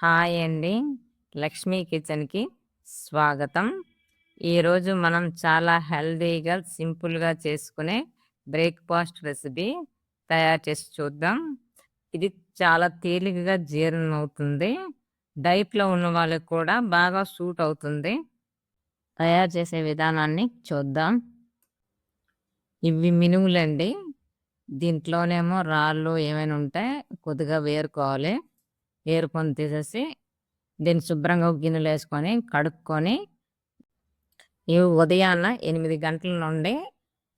Hi అండి. లక్ష్మీ కిచెన్‌కి స్వాగతం. ఈరోజు మనం చాలా హెల్తీగా, సింపుల్‌గా చేసుకునే బ్రేక్‌ఫాస్ట్ రెసిపీ తయారు చేసి చూద్దాం. ఇది చాలా తేలికగా జీర్ణమవుతుంది. డైట్‌లో ఉన్న వాళ్ళకి కూడా బాగా సూట్ అవుతుంది. తయారు చేసే విధానాన్ని చూద్దాం. ఇవి మినుములండి. దీంట్లోనేమో రాళ్ళు ఏమైనా ఉంటే కొద్దిగా వేరుకోవాలి. ఏరుకొని తీసేసి దీన్ని శుభ్రంగా ఒక గిన్నెలో వేసుకొని కడుక్కొని ఇవి ఉదయాన్న 8 గంటల నుండి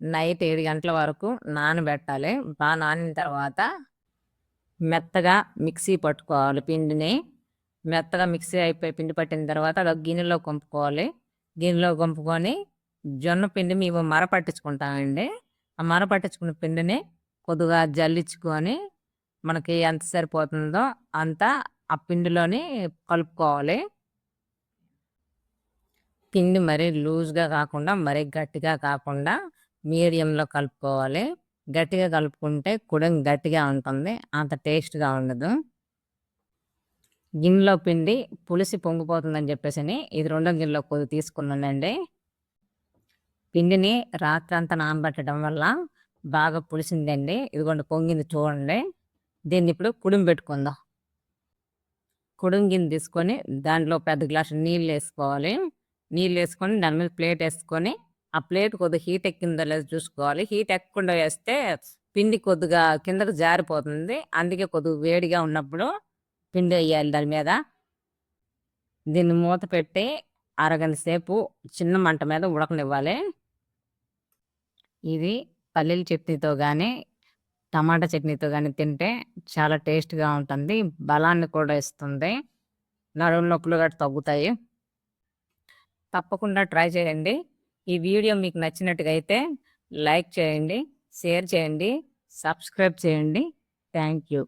నైట్ 7 గంటల వరకు నానబెట్టాలి. నానిన తర్వాత మెత్తగా మిక్సీ పట్టుకోవాలి పిండిని. మెత్తగా మిక్సీ అయిపోయి పిండి పట్టిన తర్వాత అదొక గిన్నెలో కొంపుకోవాలి. గిన్నెలో కొంపుకొని జొన్న పిండి మేము మర పట్టించుకుంటామండి. ఆ మర పట్టించుకున్న పిండిని కొద్దిగా జల్లించుకొని మనకి ఎంత సరిపోతుందో అంత ఆ పిండిలోని కలుపుకోవాలి. పిండి మరీ లూజ్‌గా కాకుండా, మరీ గట్టిగా కాకుండా మీడియంలో కలుపుకోవాలి. గట్టిగా కలుపుకుంటే కుడుం గట్టిగా ఉంటుంది. అంత టేస్ట్‌గా ఉండదు. గిన్నెలో పిండి పులిసి పొంగిపోతుందని చెప్పేసని ఇది రెండో గిన్నెలో కొద్దిగా తీసుకున్నానండి. పిండిని రాత్రంతా నానబెట్టడం వల్ల బాగా పులిసిందండి. ఇదిగోండి పొంగింది చూడండి. దీన్నిప్పుడు కుడుం పెట్టుకుందాం. కుడుం గిన్నె తీసుకొని దాంట్లో పెద్ద గ్లాసు నీళ్ళేసుకోవాలి. నీళ్ళేసుకొని దాని మీద ప్లేటేసుకొని, ఆ ప్లేట్ కొద్దిగా హీట్ ఎక్కిందో లేదో చూసుకోవాలి. హీట్ ఎక్కకుండా వేస్తే పిండి కొద్దిగా కిందకి జారిపోతుంది. అందుకే కొద్దిగా వేడిగా ఉన్నప్పుడు పిండెయ్యాలి దాని మీద. దీన్ని మూత పెట్టి అరగంట సేపు చిన్న మంట మీద ఉడకనివ్వాలి. ఇది పల్లీల చట్నీతో గానీ, టమాటా చట్నీతో గానీ తింటే చాలా టేస్ట్‌గా ఉంటుంది. బలాన్ని కూడా ఇస్తుంది. నడుము నొప్పులు గట్టా తగ్గుతాయి. తప్పకుండా ట్రై చేయండి. ఈ వీడియో మీకు నచ్చినట్టుగా అయితే లైక్ చేయండి, షేర్ చేయండి, సబ్స్క్రైబ్ చేయండి. Thank you.